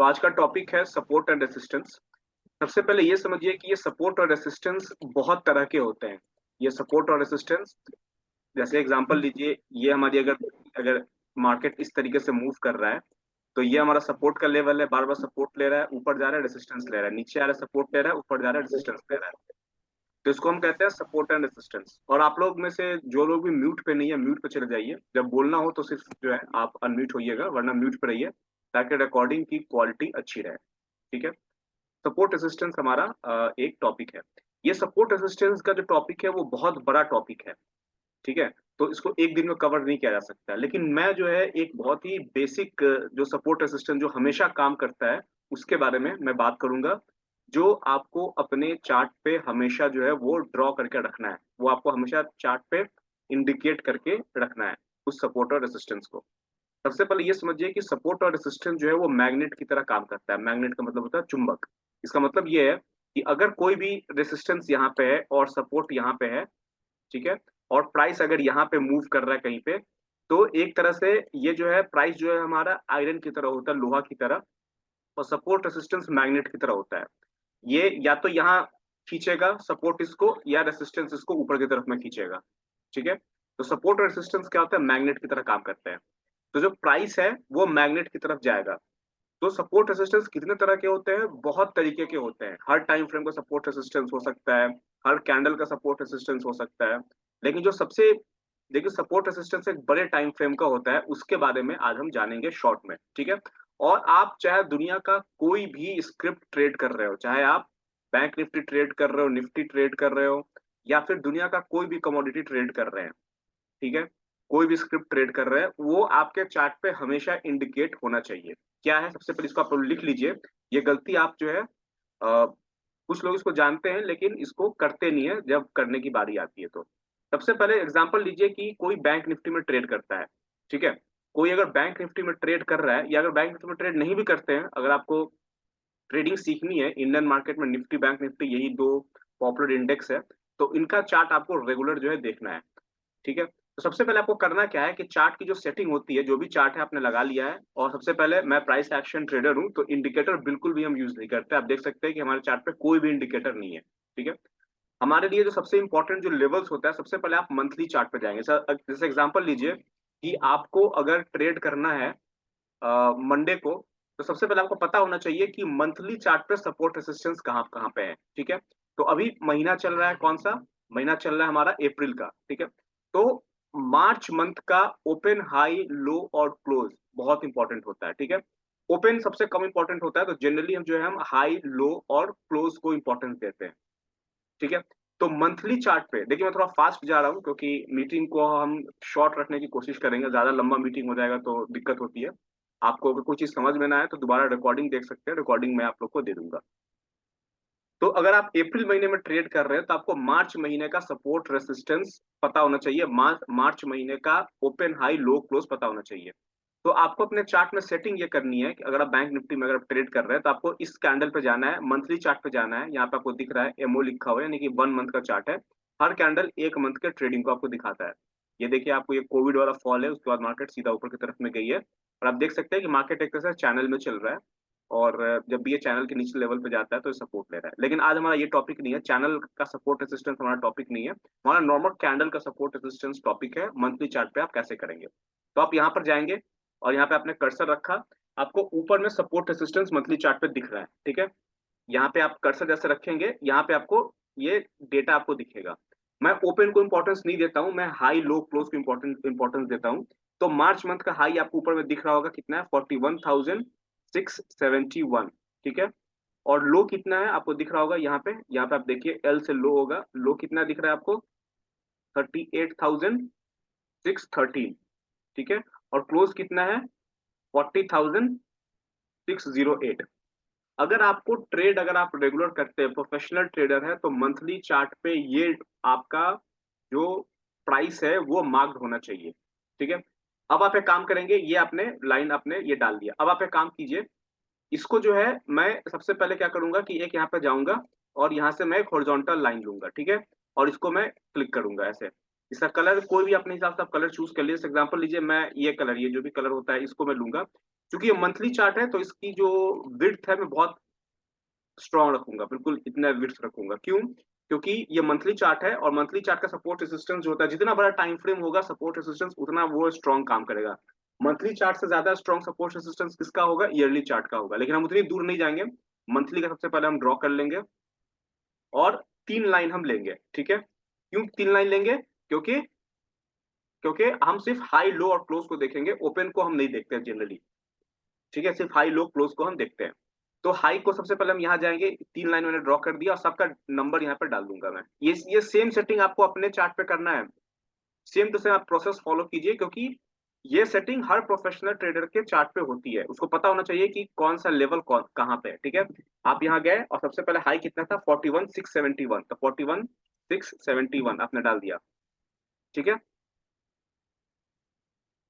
तो आज का टॉपिक है सपोर्ट एंड रेसिस्टेंस। सबसे पहले ये समझिए कि ये सपोर्ट और रेसिस्टेंस बहुत तरह के होते हैं। ये सपोर्ट और रेसिस्टेंस, जैसे एग्जांपल लीजिए, ये हमारी अगर अगर मार्केट इस तरीके से मूव कर रहा है तो ये हमारा सपोर्ट का लेवल है, बार बार सपोर्ट ले रहा है, ऊपर जा रहा है, रेसिस्टेंस ले रहा है, नीचे आ रहा है, सपोर्ट ले रहा है, ऊपर जा रहा है, रेसिस्टेंस ले रहा है। तो इसको हम कहते हैं सपोर्ट एंड रेसिस्टेंस। और आप लोग में से जो लोग भी म्यूट पे नहीं है, म्यूट पे चले जाइए। जब बोलना हो तो सिर्फ जो है आप अनम्यूट होइएगा, वरना म्यूट पे रहिए ताकि रिकॉर्डिंग की क्वालिटी अच्छी रहे। ठीक है। सपोर्ट रेसिस्टेंस हमारा एक टॉपिक है। ये सपोर्ट रेसिस्टेंस का जो टॉपिक है वो बहुत बड़ा टॉपिक है। ठीक है। तो इसको एक दिन में कवर नहीं किया जा सकता, लेकिन मैं जो है एक बहुत ही बेसिक जो सपोर्ट रेसिस्टेंस जो हमेशा काम करता है उसके बारे में मैं बात करूंगा। जो आपको अपने चार्ट पे हमेशा जो है वो ड्रॉ करके रखना है, वो आपको हमेशा चार्ट पे इंडिकेट करके रखना है उस सपोर्ट और रेसिस्टेंस को। सबसे पहले ये समझिए कि सपोर्ट और रेसिस्टेंस जो है वो मैग्नेट की तरह काम करता है। मैग्नेट का मतलब होता है चुंबक। इसका मतलब ये है कि अगर कोई भी रेसिस्टेंस यहाँ पे है और सपोर्ट यहाँ पे है, ठीक है, और प्राइस अगर यहाँ पे मूव कर रहा है कहीं पे, तो एक तरह से ये जो है प्राइस जो है हमारा आयरन की तरह होता है, लोहा की तरह, और सपोर्ट रेसिस्टेंस मैग्नेट की तरह होता है। ये या तो यहाँ खींचेगा सपोर्ट इसको, या रेसिस्टेंस इसको ऊपर की तरफ में खींचेगा। ठीक है। तो सपोर्ट और रेसिस्टेंस क्या होता है, मैग्नेट की तरह काम करते हैं। तो जो प्राइस है वो मैग्नेट की तरफ जाएगा। तो सपोर्ट रेसिस्टेंस कितने तरह के होते हैं, बहुत तरीके के होते हैं। हर टाइम फ्रेम का सपोर्ट रेसिस्टेंस हो सकता है, हर कैंडल का सपोर्ट रेसिस्टेंस हो सकता है। लेकिन जो सबसे देखिए सपोर्ट रेसिस्टेंस एक बड़े टाइम फ्रेम का होता है, उसके बारे में आज हम जानेंगे शॉर्ट में। ठीक है। और आप चाहे दुनिया का कोई भी स्क्रिप्ट ट्रेड कर रहे हो, चाहे आप बैंक निफ्टी ट्रेड कर रहे हो, निफ्टी ट्रेड कर रहे हो, या फिर दुनिया का कोई भी कमोडिटी ट्रेड कर रहे हैं, ठीक है, कोई भी स्क्रिप्ट ट्रेड कर रहे हैं, वो आपके चार्ट पे हमेशा इंडिकेट होना चाहिए। क्या है, सबसे पहले इसको आप लोग लिख लीजिए। ये गलती आप जो है कुछ लोग इसको जानते हैं लेकिन इसको करते नहीं है जब करने की बारी आती है। तो सबसे पहले एग्जांपल लीजिए कि कोई बैंक निफ्टी में ट्रेड करता है। ठीक है। कोई अगर बैंक निफ्टी में ट्रेड कर रहा है, या अगर बैंक निफ्टी में ट्रेड नहीं भी करते हैं, अगर आपको ट्रेडिंग सीखनी है इंडियन मार्केट में, निफ्टी बैंक निफ्टी यही दो पॉपुलर इंडेक्स है, तो इनका चार्ट आपको रेगुलर जो है देखना है। ठीक है। तो सबसे पहले आपको करना क्या है कि चार्ट की जो सेटिंग होती है, जो भी चार्ट है आपने लगा लिया है। और सबसे पहले मैं प्राइस एक्शन ट्रेडर हूं तो इंडिकेटर बिल्कुल भी हम यूज नहीं करते। आप देख सकते हैं कि हमारे चार्ट पे कोई भी इंडिकेटर नहीं है। ठीक है। हमारे लिए जो सबसे इंपॉर्टेंट जो लेवल्स होता है, सबसे पहले आप मंथली चार्ट पे जाएंगे। सर जैसे एग्जांपल लीजिए कि आपको अगर ट्रेड करना है मंडे को, तो सबसे पहले आपको पता होना चाहिए कि मंथली चार्ट पे सपोर्ट रेसिस्टेंस कहाँ कहाँ पे है। ठीक है। तो अभी महीना चल रहा है, कौन सा महीना चल रहा है हमारा, अप्रैल का। ठीक है। तो मार्च मंथ का ओपन, हाई, लो और क्लोज बहुत इंपॉर्टेंट होता है। ठीक है। ओपन सबसे कम इंपॉर्टेंट होता है, तो जनरली हम जो है हम हाई, लो और क्लोज को इंपॉर्टेंस देते हैं। ठीक है। तो मंथली चार्ट पे देखिए, मैं थोड़ा फास्ट जा रहा हूँ क्योंकि मीटिंग को हम शॉर्ट रखने की कोशिश करेंगे, ज्यादा लंबा मीटिंग हो जाएगा तो दिक्कत होती है। आपको अगर कोई चीज समझ में ना आए तो दोबारा रिकॉर्डिंग देख सकते हैं, रिकॉर्डिंग मैं आप लोग को दे दूंगा। तो अगर आप अप्रैल महीने में ट्रेड कर रहे हैं तो आपको मार्च महीने का सपोर्ट रेसिस्टेंस पता होना चाहिए, मार्च महीने का ओपन, हाई, लो, क्लोज पता होना चाहिए। तो आपको अपने चार्ट में सेटिंग ये करनी है कि अगर आप बैंक निफ्टी में अगर आप ट्रेड कर रहे हैं तो आपको इस कैंडल पे जाना है, मंथली चार्ट पे जाना है। यहाँ पे आपको दिख रहा है एमओ लिखा हुआ है, यानी कि 1 मंथ का चार्ट है। हर कैंडल 1 मंथ के ट्रेडिंग को आपको दिखाता है। ये देखिए, आपको ये कोविड वाला फॉल है, उसके बाद मार्केट सीधा ऊपर की तरफ में गई है, और आप देख सकते हैं कि मार्केट एक तरह से चैनल में चल रहा है। और जब भी ये चैनल के नीचे लेवल पे जाता है तो ये सपोर्ट ले रहा है। लेकिन आज हमारा ये टॉपिक नहीं है, चैनल का सपोर्ट रेसिस्टेंस हमारा टॉपिक नहीं है। हमारा नॉर्मल कैंडल का सपोर्ट रेसिस्टेंस टॉपिक है, मंथली चार्ट पे आप कैसे करेंगे। तो आप यहाँ पर जाएंगे और यहाँ पे आपने कर्सर रखा, आपको ऊपर में सपोर्ट रेसिस्टेंस मंथली चार्ट पे दिख रहा है। ठीक है। यहाँ पे आप कर्सर जैसे रखेंगे, यहाँ पे आपको ये डेटा आपको दिखेगा। मैं ओपन को इंपॉर्टेंस नहीं देता हूँ, मैं हाई, लो, क्लोज को इंपॉर्टेंस देता हूँ। तो मार्च मंथ का हाई आपको ऊपर में दिख रहा होगा, कितना है, 41,671। ठीक है। और लो कितना है आपको दिख रहा होगा, यहाँ पे आप देखिए एल से लो होगा, लो कितना दिख रहा है आपको, 38,613। ठीक है। और क्लोज कितना है, 40,608। अगर आपको ट्रेड, अगर आप रेगुलर करते हैं, प्रोफेशनल ट्रेडर है, तो मंथली चार्ट पे ये आपका जो प्राइस है वो मार्क्ड होना चाहिए। ठीक है। अब आप एक काम करेंगे, ये आपने लाइन आपने ये डाल दिया, अब आप एक काम कीजिए, इसको जो है मैं सबसे पहले क्या करूंगा कि एक यहाँ पे जाऊंगा और यहाँ से मैं एक हॉरिजॉन्टल लाइन लूंगा। ठीक है। और इसको मैं क्लिक करूंगा ऐसे। इसका कलर कोई भी अपने हिसाब से आप कलर चूज कर लीजिए। एग्जांपल लीजिए, मैं ये कलर, ये जो भी कलर होता है इसको मैं लूंगा। क्योंकि ये मंथली चार्ट है तो इसकी जो विड्थ है मैं बहुत स्ट्रॉन्ग रखूंगा, बिल्कुल इतना विड्थ रखूंगा। क्यों? क्योंकि ये मंथली चार्ट है और मंथली चार्ट का सपोर्ट रेजिस्टेंस जो होता है, जितना बड़ा टाइम फ्रेम होगा सपोर्ट रेजिस्टेंस उतना वो स्ट्रॉन्ग काम करेगा। मंथली चार्ट से ज्यादा स्ट्रॉन्ग सपोर्ट रेजिस्टेंस किसका होगा? ईयरली चार्ट का होगा। लेकिन हम उतनी दूर नहीं जाएंगे, मंथली का सबसे पहले हम ड्रॉ कर लेंगे और 3 लाइन हम लेंगे। ठीक है? क्यों 3 लाइन लेंगे? क्योंकि क्योंकि हम सिर्फ हाई लो और क्लोज को देखेंगे, ओपन को हम नहीं देखते जनरली। ठीक है? सिर्फ हाई लो क्लोज को हम देखते हैं। तो हाई को सबसे पहले हम यहाँ जाएंगे, 3 लाइन मैंने ड्रॉ कर दिया और सबका नंबर यहाँ पे डाल दूंगा मैं। ये सेम सेटिंग आपको अपने चार्ट पे करना है, सेम टू सेम आप प्रोसेस फॉलो कीजिए, क्योंकि ये सेटिंग हर प्रोफेशनल ट्रेडर के चार्ट पे होती है। उसको पता होना चाहिए कि कौन सा लेवल कौन कहाँ पे है। ठीक है? आप यहाँ गए और सबसे पहले हाई कितना था? 41,671, तो 41,671 आपने डाल दिया। ठीक है?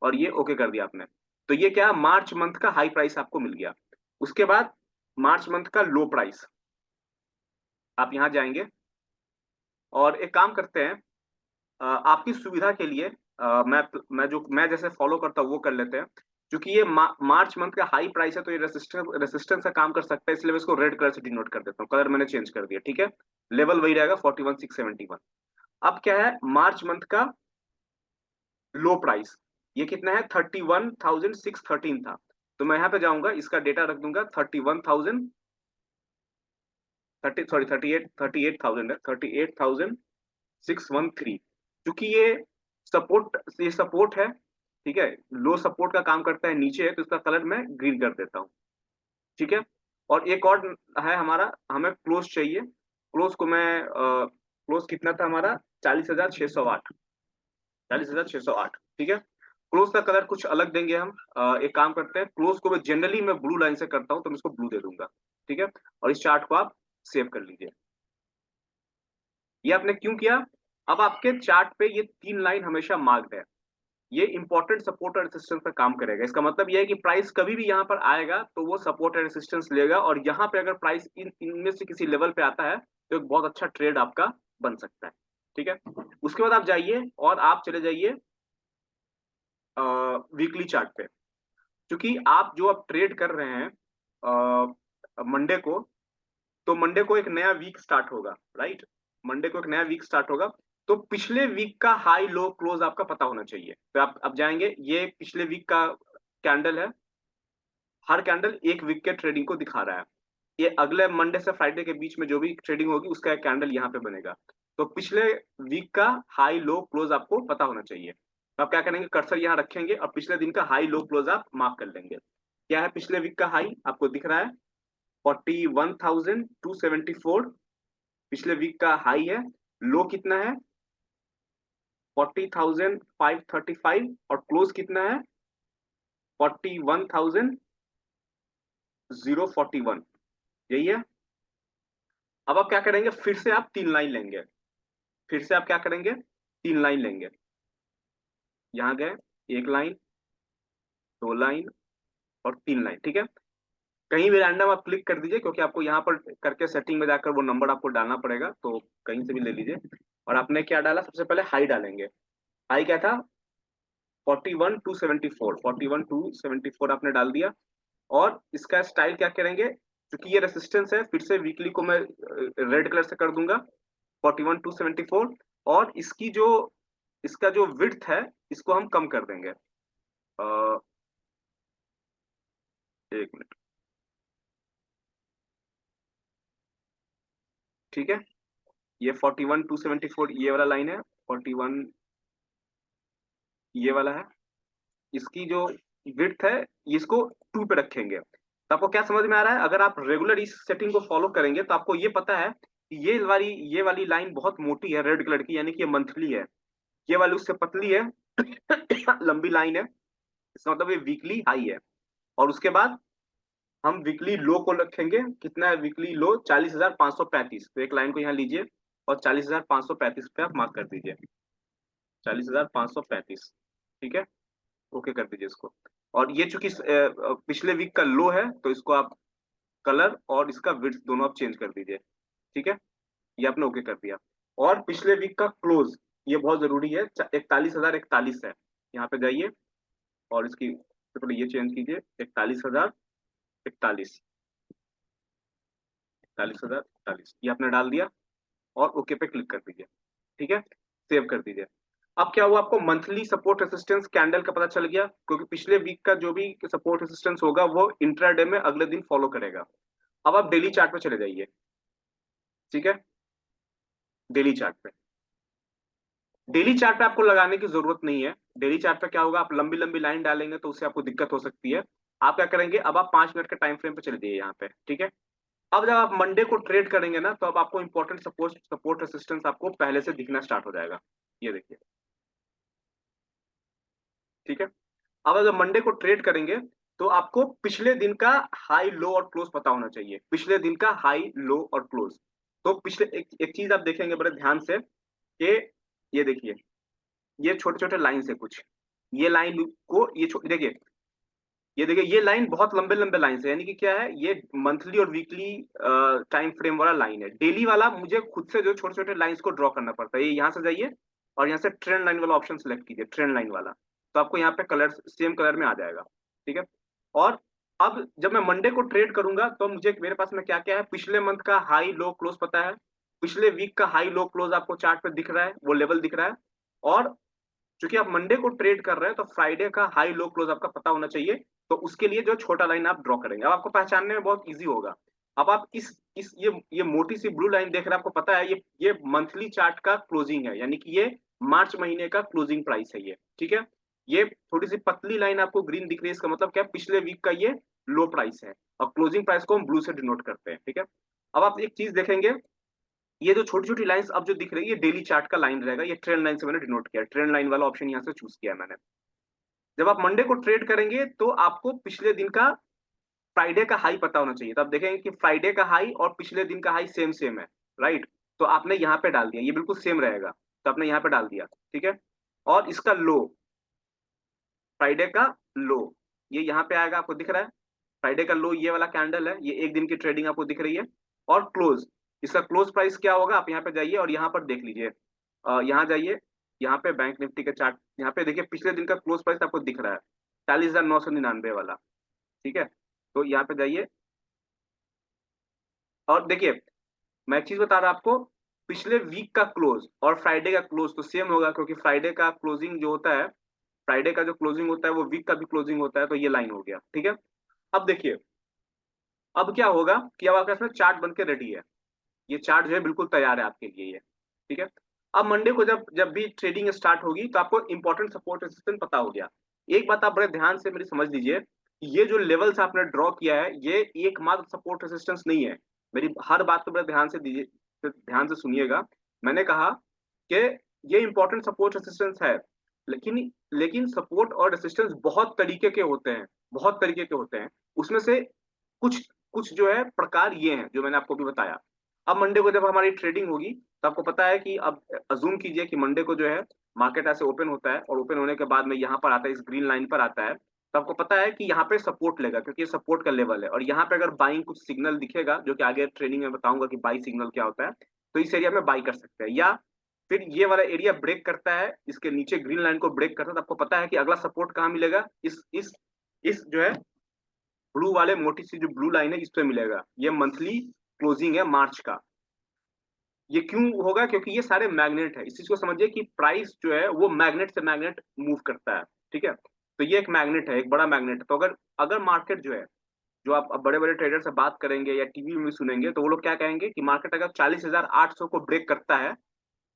और ये ओके कर दिया आपने। तो ये क्या? मार्च मंथ का हाई प्राइस आपको मिल गया। उसके बाद मार्च मंथ का लो प्राइस, आप यहाँ जाएंगे और एक काम करते हैं, आपकी सुविधा के लिए मैं जैसे फॉलो करता हूँ वो कर लेते हैं। क्योंकि ये मार्च मंथ का हाई प्राइस है तो ये रेसिस्टेंस का काम कर सकता है, इसलिए मैं इसको रेड कलर से डिनोट कर देता हूँ। कलर मैंने चेंज कर दिया। ठीक है? लेवल वही रहेगा 41,671। अब क्या है? मार्च मंथ का लो प्राइस ये कितना है? 31,613 था। तो मैं यहाँ पे जाऊंगा, इसका डेटा रख दूंगा 31,000, 38,000 है, 38,613। क्योंकि ये सपोर्ट है। ठीक है? लो सपोर्ट का काम करता है, नीचे है तो इसका कलर मैं ग्रीन कर देता हूँ। ठीक है? और एक और है हमारा, हमें क्लोज चाहिए। क्लोज को मैं क्लोज कितना था हमारा? 40,608, 40,608। ठीक है? क्लोज का कलर कुछ अलग देंगे हम। एक काम करते हैं, क्लोज को मैं ब्लू लाइन से करता हूँ तो मैं इसको ब्लू दे दूंगा। ठीक है? और इस चार्ट को आप सेव कर लीजिए। ये आपने क्यों किया? अब आपके चार्ट पे ये 3 लाइन हमेशा मार्क्ड है, ये इंपॉर्टेंट सपोर्ट और रेसिस्टेंस पर काम करेगा। इसका मतलब ये है कि प्राइस कभी भी यहाँ पर आएगा तो वो सपोर्ट और रेसिस्टेंस लेगा, और यहाँ पे अगर प्राइस इनमें से किसी लेवल पे आता है तो एक बहुत अच्छा ट्रेड आपका बन सकता है। ठीक है? उसके बाद आप जाइए और आप चले जाइए वीकली चार्ट पे। क्योंकि आप जो अब ट्रेड कर रहे हैं मंडे को, तो मंडे को एक नया वीक स्टार्ट होगा, राइट? मंडे को एक नया वीक स्टार्ट होगा, तो पिछले वीक का हाई लो क्लोज आपका पता होना चाहिए। तो आप अब जाएंगे, ये पिछले वीक का कैंडल है, हर कैंडल एक वीक के ट्रेडिंग को दिखा रहा है। ये अगले मंडे से फ्राइडे के बीच में जो भी ट्रेडिंग होगी उसका एक कैंडल यहाँ पे बनेगा। तो पिछले वीक का हाई लो क्लोज आपको पता होना चाहिए। तो आप क्या करेंगे? कर्सर यहाँ रखेंगे और पिछले दिन का हाई लो क्लोज आप मार्क कर लेंगे। क्या है पिछले वीक का हाई? आपको दिख रहा है 41,274, पिछले वीक का हाई है। लो कितना है? 40,535, और क्लोज कितना है? 41,041। यही है। अब आप क्या करेंगे? फिर से आप 3 लाइन लेंगे। फिर से आप क्या करेंगे? 3 लाइन लेंगे। यहाँ गए, 1 लाइन, 2 लाइन और 3 लाइन। ठीक है? कहीं भी रैंडम आप क्लिक कर दीजिए, क्योंकि आपको यहाँ पर करके सेटिंग में जाकर वो नंबर आपको डालना पड़ेगा, तो कहीं से भी ले लीजिए। और आपने क्या डाला? सबसे पहले हाई डालेंगे। हाई क्या था? 41,274, 41,274 आपने डाल दिया। और इसका स्टाइल क्या करेंगे? क्योंकि ये रेसिस्टेंस है, फिर से वीकली को मैं रेड कलर से कर दूंगा, 41,274। और इसका जो विड्थ है इसको हम कम कर देंगे। एक मिनट। ठीक है? ये 41,274 ये वाला लाइन है, 41 ये वाला है। इसकी जो विड्थ है इसको 2 पे रखेंगे। तो आपको क्या समझ में आ रहा है? अगर आप रेगुलर इस सेटिंग को फॉलो करेंगे तो आपको ये पता है कि ये वाली लाइन बहुत मोटी है रेड कलर की, यानी कि ये मंथली है। ये वाली उससे पतली है लंबी लाइन है, इसका मतलब ये वीकली हाई है। और उसके बाद हम वीकली लो को रखेंगे। कितना है वीकली लो? 40,535। तो एक लाइन को यहाँ लीजिए और 40,535 पे आप मार्क कर दीजिए, 40,535। ठीक है? ओके कर दीजिए इसको। और ये चूंकि पिछले वीक का लो है तो इसको आप कलर और इसका विड्थ दोनों आप चेंज कर दीजिए। ठीक है? ये आपने ओके कर दिया। और पिछले वीक का क्लोज, ये बहुत जरूरी है, 41,041 है। यहाँ पे जाइए और इसकी तो पहले ये चेंज कीजिए, 41,041, 41,041 ये आपने डाल दिया और ओके पे क्लिक कर दीजिए। ठीक है, सेव कर दीजिए। अब क्या हुआ, आपको मंथली सपोर्ट रेसिस्टेंस कैंडल का पता चल गया, क्योंकि पिछले वीक का जो भी सपोर्ट रेसिस्टेंस होगा वो इंट्राडे में अगले दिन फॉलो करेगा। अब आप डेली चार्ट पे चले जाइए। ठीक है, डेली चार्ट पे, डेली चार्ट पे आपको लगाने की जरूरत नहीं है। डेली चार्ट पे क्या होगा, आप लंबी लंबी लाइन डालेंगे तो उससे आपको दिक्कत हो सकती है। आप क्या करेंगे, अब आप 5 मिनट के टाइम फ्रेम पे चले जाइए यहाँ पे। ठीक है, अब जब आप मंडे को ट्रेड करेंगे ना, तो अब आपको इंपॉर्टेंट सपोर्ट सपोर्ट रेसिस्टेंस आपको पहले से दिखना स्टार्ट हो जाएगा। ये देखिए। ठीक है, अब अगर मंडे को ट्रेड करेंगे तो आपको पिछले दिन का हाई लो और क्लोज पता होना चाहिए, पिछले दिन का हाई लो और क्लोज। तो पिछले एक चीज आप देखेंगे बड़े ध्यान से कि ये देखिए, ये छोटे छोटे लाइन है कुछ, ये लाइन को ये देखिए, ये देखिए, ये लाइन बहुत लंबे लंबे लाइन है, यानी कि क्या है, ये मंथली और वीकली टाइम फ्रेम वाला लाइन है। डेली वाला मुझे खुद से जो छोटे छोटे लाइंस को ड्रॉ करना पड़ता है। ये यहाँ से जाइए और यहाँ से ट्रेंड लाइन वाला ऑप्शन सेलेक्ट कीजिए, ट्रेंड लाइन वाला, तो आपको यहाँ पे कलर सेम कलर में आ जाएगा। ठीक है, और अब जब मैं मंडे को ट्रेड करूंगा तो मुझे मेरे पास में क्या क्या है, पिछले मंथ का हाई लो क्लोज पता है, पिछले वीक का हाई लो क्लोज आपको चार्ट पे दिख रहा है, वो लेवल दिख रहा है। और चूंकि आप मंडे को ट्रेड कर रहे हैं तो फ्राइडे का हाई लो क्लोज आपका पता होना चाहिए। तो उसके लिए जो छोटा लाइन आप ड्रॉ करेंगे, अब आपको पहचानने में बहुत इजी होगा। अब आप इस ये मोटी सी ब्लू लाइन देख रहे हैं, आपको पता है ये मंथली चार्ट का क्लोजिंग है, यानी कि ये मार्च महीने का क्लोजिंग प्राइस है ये। ठीक है, ये थोड़ी सी पतली लाइन आपको ग्रीन दिख रही है, इसका मतलब क्या है, पिछले वीक का ये लो प्राइस है, और क्लोजिंग प्राइस को हम ब्लू से डिनोट करते हैं। ठीक है, अब आप एक चीज देखेंगे, ये जो छोटी छोटी लाइंस अब जो दिख रही है, ये डेली चार्ट का लाइन रहेगा, ये ट्रेंड लाइन से मैंने डिनोट किया, ट्रेंड लाइन वाला ऑप्शन यहाँ से चूज किया मैंने। जब आप मंडे को ट्रेड करेंगे तो आपको पिछले दिन का फ्राइडे का हाई पता होना चाहिए, तो आप देखेंगे कि फ्राइडे का हाई और पिछले दिन का हाई सेम सेम है, राइट। तो आपने यहाँ पे डाल दिया, ये बिल्कुल सेम रहेगा, तो आपने यहाँ पे डाल दिया। ठीक है, और इसका लो, फ्राइडे का लो, ये यहाँ पे आएगा, आपको दिख रहा है, फ्राइडे का लो ये वाला कैंडल है, ये एक दिन की ट्रेडिंग आपको दिख रही है। और क्लोज, इसका क्लोज प्राइस क्या होगा, आप यहाँ पे जाइए और यहाँ पर देख लीजिए, यहाँ जाइए, यहाँ पे बैंक निफ्टी का चार्ट, यहाँ पे देखिए पिछले दिन का क्लोज प्राइस आपको दिख रहा है, 40,999 वाला। ठीक है, तो यहाँ पे जाइए और देखिए, मैं एक चीज बता रहा आपको, पिछले वीक का क्लोज और फ्राइडे का क्लोज तो सेम होगा, क्योंकि फ्राइडे का क्लोजिंग जो होता है, फ्राइडे का जो क्लोजिंग होता है वो वीक का भी क्लोजिंग होता है, तो ये लाइन हो गया। ठीक है, अब देखिए, अब क्या होगा कि अब आपके पास में चार्ट बन के रेडी है, ये चार्ट जो है बिल्कुल तैयार है आपके लिए ये। ठीक है, अब मंडे को जब जब भी ट्रेडिंग स्टार्ट होगी तो आपको इंपॉर्टेंट सपोर्ट रेजिस्टेंस पता हो गया। एक बात आप बड़े ध्यान से मेरी समझ लीजिए, ये जो लेवल्स आपने ड्रॉ किया है ये एकमात्र सपोर्ट रेजिस्टेंस नहीं है। मेरी हर बात को बड़े ध्यान से दीजिए, ध्यान से सुनिएगा। मैंने कहा कि ये इंपॉर्टेंट सपोर्ट रेजिस्टेंस है, लेकिन लेकिन सपोर्ट और रेजिस्टेंस बहुत तरीके के होते हैं, बहुत तरीके के होते हैं। उसमें से कुछ कुछ जो है प्रकार ये हैं जो मैंने आपको भी बताया। अब मंडे को जब हमारी ट्रेडिंग होगी तो आपको पता है कि अब अजूम कीजिए कि मंडे को जो है मार्केट ऐसे ओपन होता है, और ओपन होने के बाद में यहाँ पर आता है, इस ग्रीन लाइन पर आता है, तो आपको पता है कि यहाँ पे सपोर्ट लेगा, क्योंकि ये सपोर्ट का लेवल है। और यहाँ पे अगर बाइंग कुछ सिग्नल दिखेगा, जो कि आगे ट्रेनिंग में बताऊंगा कि बाई सिग्नल क्या होता है, तो इस एरिया में बाई कर सकते हैं। या फिर ये वाला एरिया ब्रेक करता है, इसके नीचे ग्रीन लाइन को ब्रेक करता है, तो आपको पता है कि अगला सपोर्ट कहाँ मिलेगा, इस जो है ब्लू वाले मोटी सी जो ब्लू लाइन है इस पे मिलेगा। ये मंथली क्लोजिंग है मार्च का। ये क्यों होगा, क्योंकि ये सारे मैग्नेट है, इस चीज को समझिए कि प्राइस जो है वो मैग्नेट से मैग्नेट मूव करता है। ठीक है, तो ये एक मैग्नेट है, एक बड़ा मैग्नेट है। तो अगर अगर मार्केट जो है, जो आप बड़े बड़े ट्रेडर से बात करेंगे या टीवी में सुनेंगे, तो वो लोग क्या कहेंगे कि मार्केट अगर 40,800 को ब्रेक करता है,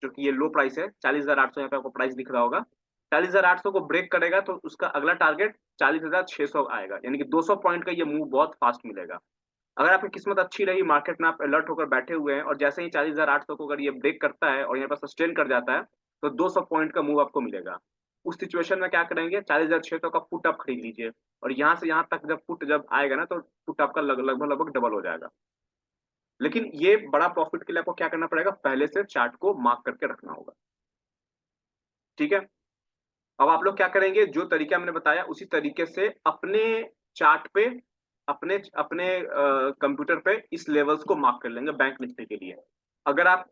जो कि ये लो प्राइस है, 40,800 यहाँ पे आपको प्राइस दिख रहा होगा, 40,800 को ब्रेक करेगा तो उसका अगला टारगेट 40,600 आएगा, यानी कि 200 पॉइंट का ये मूव बहुत फास्ट मिलेगा। अगर आपकी किस्मत अच्छी रही, मार्केट में आप अलर्ट होकर बैठे हुए हैं, और जैसे ही 40,800 को अगर ये ब्रेक करता है और यहाँ पर सस्टेन कर जाता है, तो 200 पॉइंट का मूव आपको मिलेगा। उस सिचुएशन में क्या करेंगे, 40,600 का पुट आप खरीद लीजिए, और यहाँ से यहाँ तक जब पुट जब आएगा ना, तो पुट आपका लगभग लगभग डबल हो जाएगा। लेकिन ये बड़ा प्रॉफिट के लिए आपको क्या करना पड़ेगा, पहले से चार्ट को मार्क करके रखना होगा। ठीक है, अब आप लोग क्या करेंगे, जो तरीका मैंने बताया उसी तरीके से अपने चार्ट पे, अपने अपने कंप्यूटर पे इस लेवल्स को मार्क कर लेंगे बैंक निफ्टी के लिए। अगर आप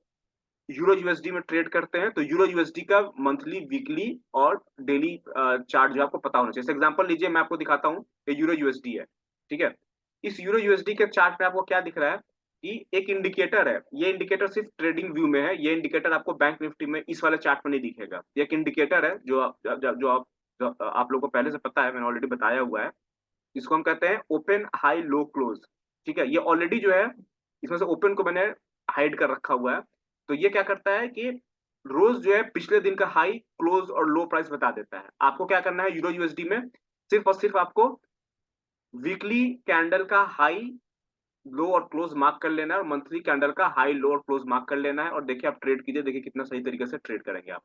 यूरो यूएसडी में ट्रेड करते हैं तो यूरो यूएसडी का मंथली, वीकली और डेली चार्ट जो आपको पता होना चाहिए। एग्जांपल लीजिए, मैं आपको दिखाता हूँ, ये यूरो यूएसडी है, ठीक है। इस यूरो यूएसडी के चार्ट पे आपको क्या दिख रहा है कि एक इंडिकेटर है। ये इंडिकेटर सिर्फ ट्रेडिंग व्यू में है, ये इंडिकेटर आपको बैंक निफ्टी में इस वाले चार्ट में नहीं दिखेगा। ये एक इंडिकेटर है जो आप लोगों को पहले से पता है, मैंने ऑलरेडी बताया हुआ है। इसको हम कहते हैं ओपन हाई लो क्लोज, ठीक है। ये ऑलरेडी जो है, इसमें से ओपन को मैंने हाइड कर रखा हुआ है। तो ये क्या करता है कि रोज जो है पिछले दिन का हाई, क्लोज और लो प्राइस बता देता है। आपको क्या करना है यूरो यूएसडी में, सिर्फ और सिर्फ आपको वीकली कैंडल का हाई, लो और क्लोज मार्क कर लेना है, और मंथली कैंडल का हाई, लो और क्लोज मार्क कर लेना है, और देखिए आप ट्रेड कीजिए, देखिए कितना सही तरीके से ट्रेड करेंगे आप।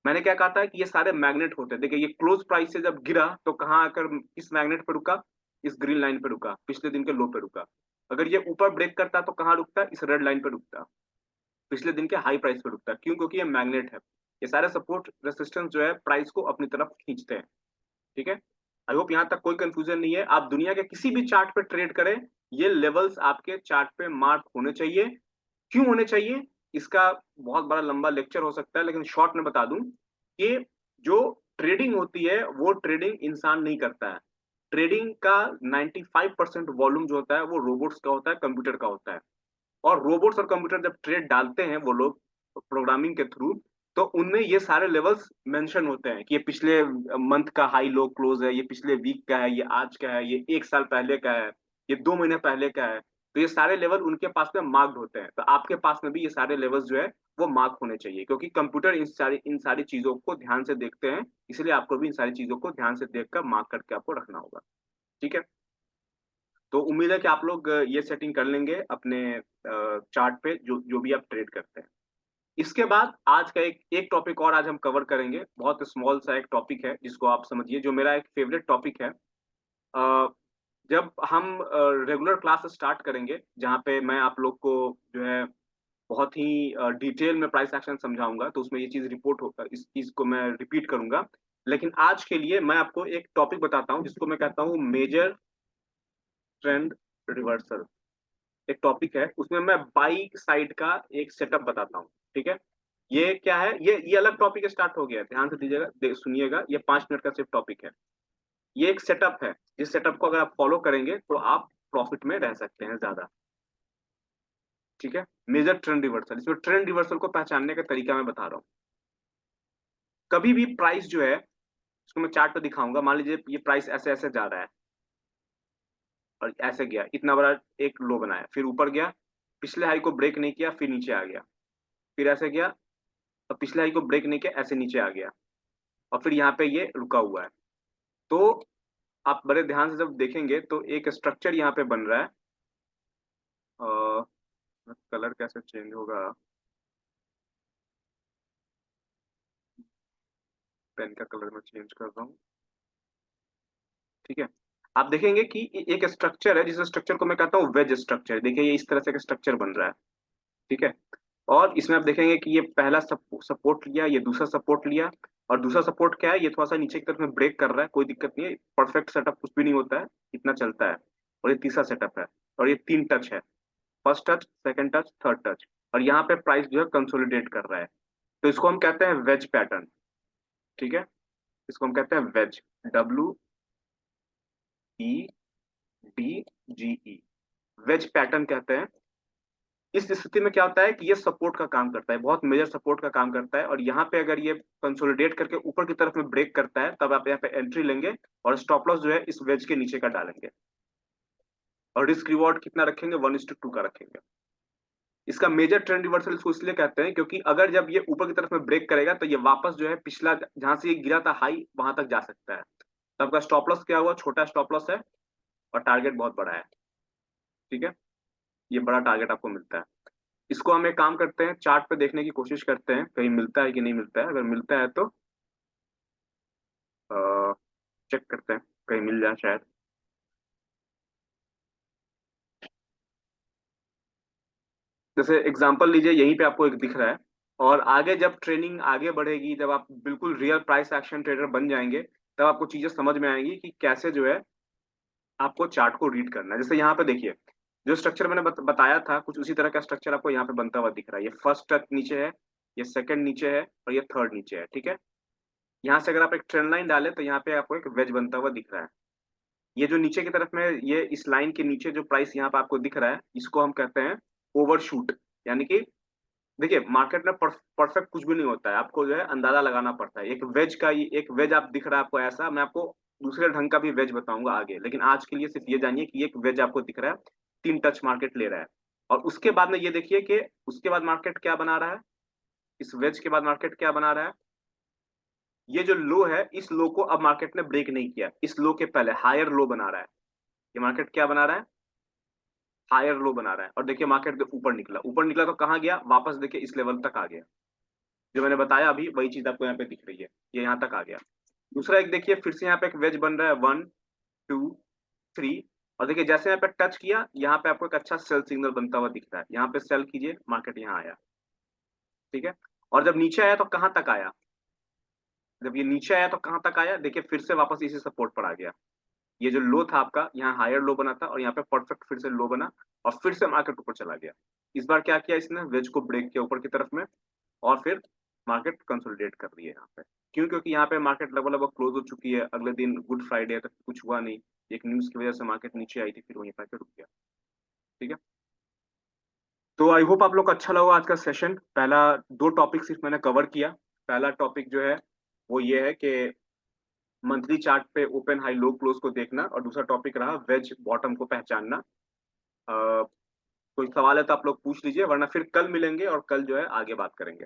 मैंने क्या कहा था कि ये सारे मैग्नेट होते हैं। देखिए ये क्लोज प्राइस से जब गिरा तो कहाँ आकर किस मैग्नेट पे रुका, इस ग्रीन लाइन पे रुका, पिछले दिन के लो पे रुका। अगर ये ऊपर ब्रेक करता तो कहाँ रुकता, इस रेड लाइन पे रुकता, पिछले दिन के हाई प्राइस पे रुकता। क्यों? क्योंकि ये मैग्नेट है। ये सारे सपोर्ट रेसिस्टेंस जो है प्राइस को अपनी तरफ खींचते हैं, ठीक है। आई होप यहाँ तक कोई कंफ्यूजन नहीं है। आप दुनिया के किसी भी चार्ट पे ट्रेड करें, ये लेवल्स आपके चार्ट पे मार्क होने चाहिए। क्यों होने चाहिए, इसका बहुत बड़ा लंबा लेक्चर हो सकता है, लेकिन शॉर्ट में बता दूं कि जो ट्रेडिंग होती है वो ट्रेडिंग इंसान नहीं करता है। ट्रेडिंग का 95% वॉल्यूम जो होता है वो रोबोट्स का होता है, कंप्यूटर का होता है। और रोबोट्स और कंप्यूटर जब ट्रेड डालते हैं वो लोग प्रोग्रामिंग के थ्रू, तो उनमें ये सारे लेवल्स मेंशन होते हैं कि ये पिछले मंथ का हाई लो क्लोज है, ये पिछले वीक का है, ये आज का है, ये एक साल पहले का है, ये 2 महीने पहले का है। तो ये सारे लेवल उनके पास में मार्क्ड होते हैं, तो आपके पास में भी ये सारे लेवल्स जो है वो मार्क होने चाहिए, क्योंकि कंप्यूटर इन सारी चीजों को ध्यान से देखते हैं। इसलिए आपको भी इन सारी चीजों को ध्यान से देखकर मार्क करके आपको रखना होगा, ठीक है। तो उम्मीद है कि आप लोग ये सेटिंग कर लेंगे अपने चार्ट पे, जो जो भी आप ट्रेड करते हैं। इसके बाद आज का एक एक टॉपिक और आज हम कवर करेंगे, बहुत स्मॉल सा एक टॉपिक है जिसको आप समझिए, जो मेरा एक फेवरेट टॉपिक है। अ, जब हम रेगुलर क्लास स्टार्ट करेंगे, जहाँ पे मैं आप लोग को जो है बहुत ही डिटेल में प्राइस एक्शन समझाऊंगा, तो उसमें ये चीज रिपोर्ट होगा, इस चीज को मैं रिपीट करूंगा। लेकिन आज के लिए मैं आपको एक टॉपिक बताता हूँ जिसको मैं कहता हूँ मेजर ट्रेंड रिवर्सल। एक टॉपिक है, उसमें मैं बाई साइड का एक सेटअप बताता हूँ, ठीक है। ये क्या है, ये अलग टॉपिक स्टार्ट हो गया है, ध्यान से दीजिएगा, सुनिएगा, ये 5 मिनट का सिर्फ टॉपिक है। ये एक सेटअप है, जिस सेटअप को अगर आप फॉलो करेंगे तो आप प्रॉफिट में रह सकते हैं ज्यादा, ठीक है। मेजर ट्रेंड रिवर्सल, इसमें ट्रेंड रिवर्सल को पहचानने का तरीका मैं बता रहा हूँ। कभी भी प्राइस जो है, इसको मैं चार्ट पे दिखाऊंगा, मान लीजिए ये प्राइस ऐसे ऐसे जा रहा है और ऐसे गया, इतना बड़ा एक लो बनाया, फिर ऊपर गया, पिछले हाई को ब्रेक नहीं किया, फिर नीचे आ गया, फिर ऐसे गया और पिछले हाई को ब्रेक नहीं किया, ऐसे नीचे आ गया, और फिर यहाँ पे ये रुका हुआ है। तो आप बड़े ध्यान से जब देखेंगे तो एक स्ट्रक्चर यहाँ पे बन रहा है। कलर कैसे चेंज होगा, पेन का कलर मैं चेंज कर रहा हूँ, ठीक है। आप देखेंगे कि एक स्ट्रक्चर है, जिस स्ट्रक्चर को मैं कहता हूँ वेज स्ट्रक्चर। देखिए ये इस तरह से स्ट्रक्चर बन रहा है, ठीक है। और इसमें आप देखेंगे कि ये पहला सपोर्ट लिया, ये दूसरा सपोर्ट लिया, और दूसरा सपोर्ट क्या है, ये थोड़ा सा नीचे की तरफ में ब्रेक कर रहा है, कोई दिक्कत नहीं है, परफेक्ट सेटअप कुछ भी नहीं होता है, इतना चलता है। और ये तीसरा सेटअप है, और ये 3 टच है, first touch, second touch, third touch, और यहाँ पे प्राइस जो है कंसोलिडेट कर रहा है। तो इसको हम कहते हैं वेज पैटर्न, ठीक है। इसको हम कहते हैं वेज, WEDGE, वेज पैटर्न कहते हैं। इस स्थिति में क्या होता है कि ये सपोर्ट का काम करता है, बहुत मेजर सपोर्ट का काम करता है, और यहाँ पे अगर ये कंसोलिडेट करके ऊपर की तरफ में ब्रेक करता है, तब आप यहाँ पे एंट्री लेंगे, और स्टॉप लॉस जो है इस वेज के नीचे का डालेंगे, और रिस्क रिवॉर्ड कितना रखेंगे, 1:2 का रखेंगे। इसका मेजर ट्रेंड रिवर्सल इसको इसलिए कहते हैं क्योंकि अगर जब ये ऊपर की तरफ में ब्रेक करेगा तो ये वापस जो है पिछला जहां से ये गिरा था हाई, वहां तक जा सकता है। तो आपका स्टॉप लॉस क्या हुआ, छोटा स्टॉप लॉस है, और टारगेट बहुत बड़ा है, ठीक है। ये बड़ा टारगेट आपको मिलता है। इसको हम एक काम करते हैं, चार्ट पे देखने की कोशिश करते हैं कहीं मिलता है कि नहीं मिलता है। अगर मिलता है तो चेक करते हैं, कहीं मिल जाए शायद। जैसे एग्जांपल लीजिए, यहीं पे आपको एक दिख रहा है, और आगे जब ट्रेनिंग आगे बढ़ेगी, जब आप बिल्कुल रियल प्राइस एक्शन ट्रेडर बन जाएंगे, तब आपको चीजें समझ में आएंगी कि कैसे जो है आपको चार्ट को रीड करना है। जैसे यहाँ पे देखिए, जो स्ट्रक्चर मैंने बताया था कुछ उसी तरह का स्ट्रक्चर आपको यहाँ पे बनता हुआ दिख रहा है। ये फर्स्ट टच नीचे है, ये सेकंड नीचे है और ये थर्ड नीचे है, ठीक है। यहाँ से अगर आप एक ट्रेंड लाइन डालें तो यहाँ पे आपको एक वेज बनता हुआ दिख रहा है। ये जो नीचे की तरफ में, ये इस लाइन के नीचे जो प्राइस यहाँ पे आपको दिख रहा है, इसको हम कहते हैं ओवरशूट। यानी कि देखिए मार्केट में परफेक्ट कुछ भी नहीं होता है, आपको जो है अंदाजा लगाना पड़ता है। एक वेज का, ये एक वेज आप दिख रहा है आपको ऐसा, मैं आपको दूसरे ढंग का भी वेज बताऊंगा आगे, लेकिन आज के लिए सिर्फ ये जानिए कि एक वेज आपको दिख रहा है, 3 टच मार्केट ले रहा है। और उसके बाद में ये देखिए कि उसके बाद मार्केट क्या बना रहा है, इस वेज के बाद मार्केट क्या बना रहा है, ये जो लो है इस लो को अब मार्केट ने ब्रेक नहीं किया, इस लो के पहले हायर लो बना रहा है। ये मार्केट क्या बना रहा है, हायर लो बना रहा है। और देखिए मार्केट के ऊपर निकला, ऊपर निकला तो कहाँ गया, वापस देखिए इस लेवल तक आ गया। जो मैंने बताया अभी वही चीज आपको यहाँ पे दिख रही है, ये यहाँ तक आ गया। दूसरा एक देखिए फिर से यहाँ पे एक वेज बन रहा है, 1 2 3। और देखिए जैसे यहाँ पे टच किया, यहाँ पे आपको एक अच्छा सेल सिग्नल बनता हुआ दिख रहा है, यहाँ पे सेल कीजिए, मार्केट यहाँ आया, ठीक है। और जब नीचे आया तो कहाँ तक आया, जब ये नीचे आया तो कहाँ तक आया, देखिए फिर से वापस इसी सपोर्ट पर आ गया। ये जो लो था आपका, यहाँ हायर लो बना था और यहाँ पे परफेक्ट फिर से लो बना और फिर से मार्केट ऊपर चला गया। इस बार क्या किया इसने, वेज को ब्रेक किया ऊपर की तरफ में और फिर मार्केट कंसोलिडेट कर रही है यहाँ पे। क्यों, क्योंकि यहाँ पे मार्केट लगभग लगभग क्लोज हो चुकी है, अगले दिन गुड फ्राइडे है तो कुछ हुआ नहीं, एक न्यूज की वजह से मार्केट नीचे आई थी, फिर वहीं पर रुक गया, ठीक है। तो आई होप आप लोग को अच्छा लगा आज का सेशन। पहला 2 टॉपिक सिर्फ मैंने कवर किया। पहला टॉपिक जो है वो ये है कि मंथली चार्ट पे ओपन हाई लो क्लोज को देखना, और दूसरा टॉपिक रहा वेज बॉटम को पहचानना। कोई सवाल है तो आप लोग पूछ लीजिए, वरना फिर कल मिलेंगे और कल जो है आगे बात करेंगे।